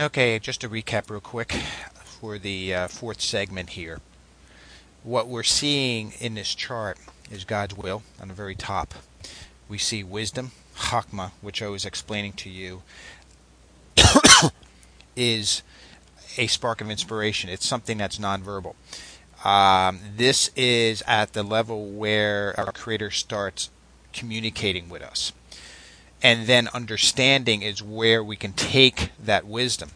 Okay, just to recap real quick for the fourth segment here. What we're seeing in this chart is God's will on the very top. We see wisdom, Chachma, which I was explaining to you, is a spark of inspiration. It's something that's nonverbal. This is at the level where our Creator starts communicating with us. And then understanding is where we can take that wisdom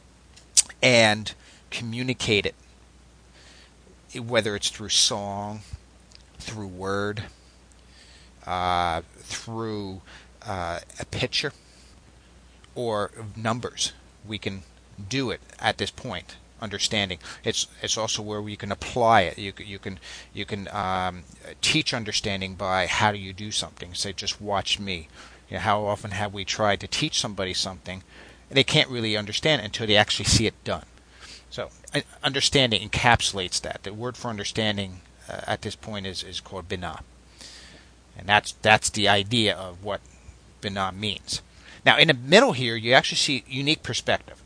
and communicate it, whether it's through song, through word, through a picture, or numbers. We can do it at this point. Understanding. It's also where we can apply it. You can teach understanding by how do you do something. Say, just watch me. You know, how often have we tried to teach somebody something, and they can't really understand it until they actually see it done. So understanding encapsulates that. The word for understanding at this point is called binah, and that's the idea of what binah means. Now, in the middle here, you actually see unique perspective.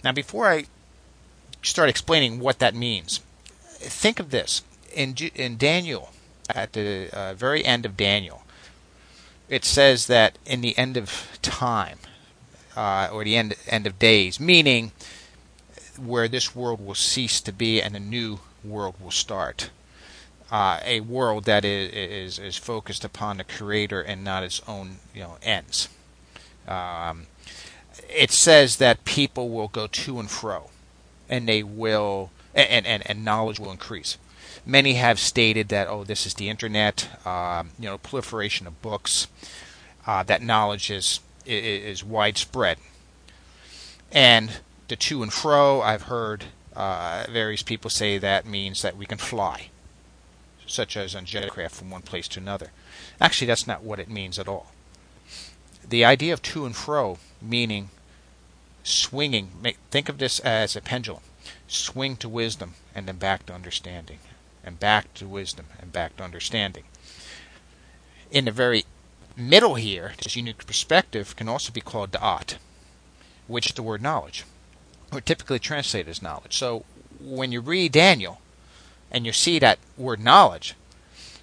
Now, before I start explaining what that means, think of this. In Daniel, at the very end of Daniel, it says that in the end of time, or the end of days, meaning where this world will cease to be and a new world will start. A world that is focused upon the Creator and not its own ends. It says that people will go to and fro, and they will, and knowledge will increase. Many have stated that, this is the internet, proliferation of books, that knowledge is widespread. And the to and fro, I've heard various people say that means that we can fly, such as on jetcraft from one place to another. Actually, that's not what it means at all. The idea of to and fro, meaning swinging, think of this as a pendulum. Swing to wisdom and then back to understanding, and back to wisdom and back to understanding. In the very middle here, this unique perspective can also be called da'at, which is the word knowledge, or typically translated as knowledge. So when you read Daniel and you see that word knowledge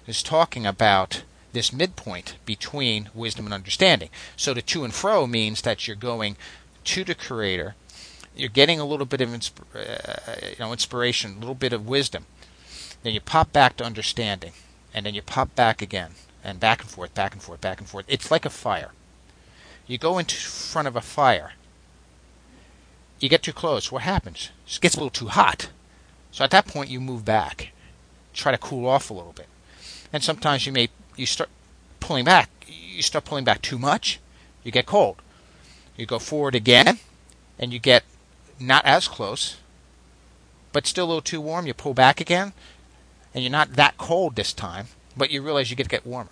is talking about this midpoint between wisdom and understanding. So the to and fro means that you're going to the Creator, you're getting a little bit of inspiration, a little bit of wisdom. Then you pop back to understanding, and then you pop back again, and back and forth, back and forth, back and forth. It's like a fire. You go into front of a fire. You get too close. What happens? It just gets a little too hot. So at that point, you move back, try to cool off a little bit. And sometimes you start pulling back. You start pulling back too much, you get cold. You go forward again, and you get not as close, but still a little too warm. You pull back again, and you're not that cold this time, but you realize you get warmer.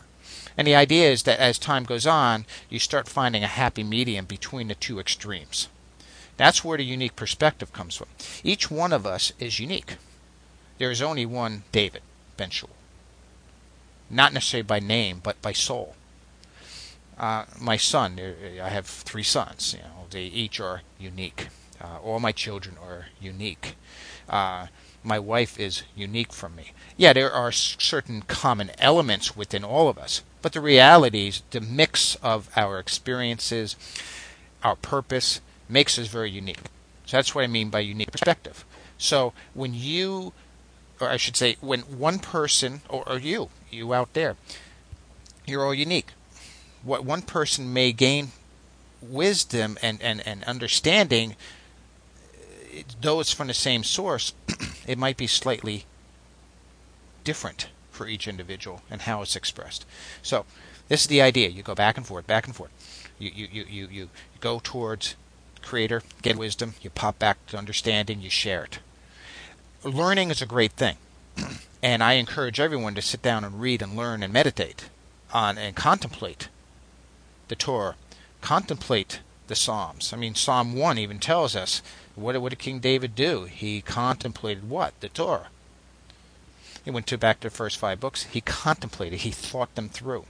And the idea is that as time goes on, you start finding a happy medium between the two extremes. That's where the unique perspective comes from. Each one of us is unique. There is only one David Ben Shul. Not necessarily by name, but by soul. My son, I have 3 sons. They each are unique. All my children are unique. My wife is unique from me. Yeah, there are certain common elements within all of us, but the reality is the mix of our experiences, our purpose, makes us very unique. So that's what I mean by unique perspective. So when you, or I should say, when one person, or you out there, you're all unique. What one person may gain wisdom and understanding, though it's from the same source, it might be slightly different for each individual and how it's expressed. So this is the idea. You go back and forth, back and forth. You go towards Creator, get wisdom, you pop back to understanding, you share it. Learning is a great thing. And I encourage everyone to sit down and read and learn and meditate on and contemplate the Torah, contemplate the Psalms. I mean, Psalm 1 even tells us, what did King David do? He contemplated what? The Torah. He went back to the first 5 books. He contemplated. He thought them through.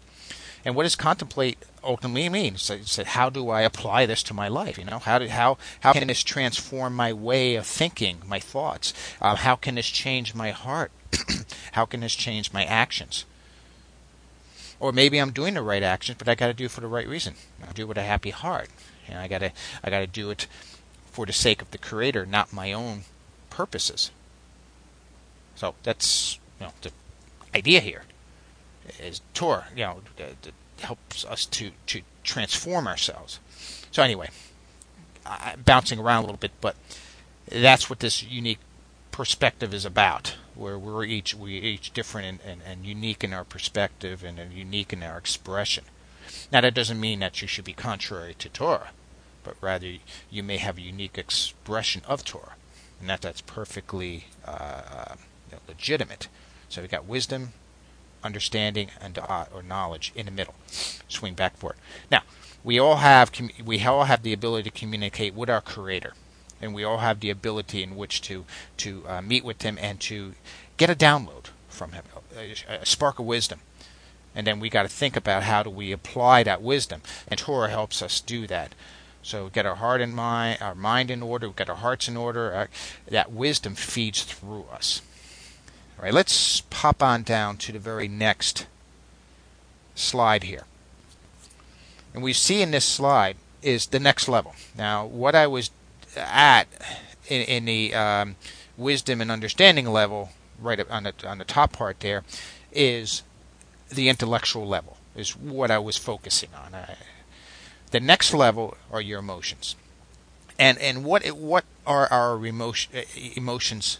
And what does contemplate ultimately mean? So, how do I apply this to my life? How can this transform my way of thinking, my thoughts? How can this change my heart? How can this change my actions? Or maybe I'm doing the right actions, but I got to do it for the right reason. I do it with a happy heart. I got to do it for the sake of the Creator, not my own purposes. So that's the idea here. Is Torah, helps us to transform ourselves. So anyway, bouncing around a little bit, but that's what this unique perspective is about. Where we're each different and unique in our perspective and unique in our expression. Now that doesn't mean that you should be contrary to Torah, but rather you may have a unique expression of Torah, and that's perfectly legitimate. So we've got wisdom, understanding, and or knowledge in the middle. Swing back for it. Now we all have the ability to communicate with our Creator, and we all have the ability in which to meet with Him and to get a download from Him, a spark of wisdom. And then we got to think about how do we apply that wisdom, and Torah helps us do that. So we get our heart and our mind in order, we get our hearts in order. That wisdom feeds through us. All right, let's pop on down to the very next slide here. And we see in this slide is the next level. Now, what I was at in the wisdom and understanding level, right on the top part there, is the intellectual level, is what I was focusing on. The next level are your emotions, and what are our emotions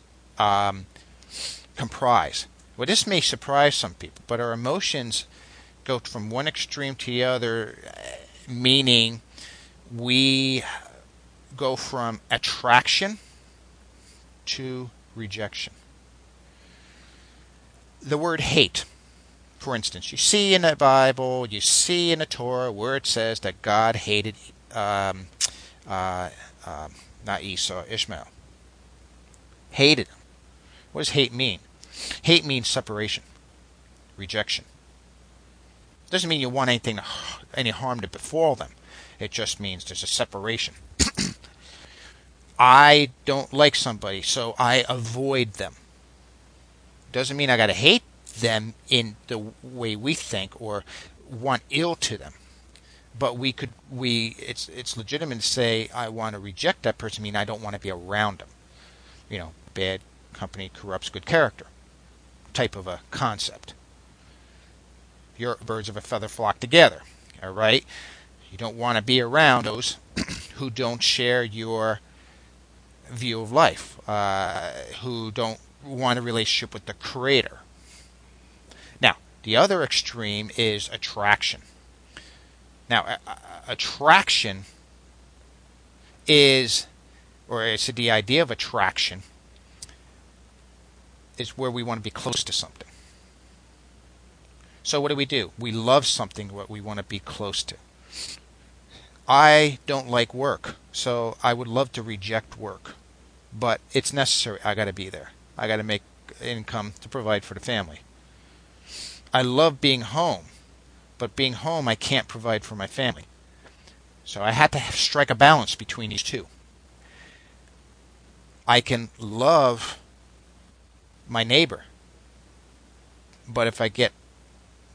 comprise? Well, this may surprise some people, but our emotions go from one extreme to the other, meaning we go from attraction to rejection. The word hate, for instance, you see in the Bible, you see in the Torah where it says that God hated not Esau, Ishmael. Hated him. What does hate mean? Hate means separation, rejection. It doesn't mean you want any harm to befall them. It just means there's a separation. I don't like somebody, so I avoid them. Doesn't mean I got to hate them in the way we think or want ill to them. But it's legitimate to say I want to reject that person, mean I don't want to be around them. Bad company corrupts good character type of a concept. Your birds of a feather flock together. All right? You don't want to be around those who don't share your view of life, who don't want a relationship with the Creator. Now, the other extreme is attraction. Now, attraction is, or it's the idea of attraction, is where we want to be close to something. So what do? We love something what we want to be close to. I don't like work, so I would love to reject work. But it's necessary. I got to be there. I got to make income to provide for the family. I love being home, but being home I can't provide for my family. So I had to strike a balance between these two. I can love my neighbor, but if I get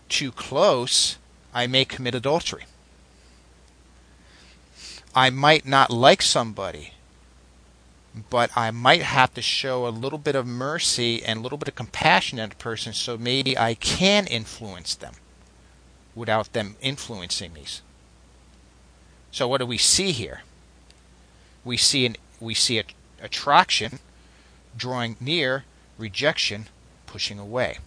too close, I may commit adultery. I might not like somebody, but I might have to show a little bit of mercy and a little bit of compassion at a person, so maybe I can influence them without them influencing me. So what do we see here? We see attraction, drawing near, rejection, pushing away.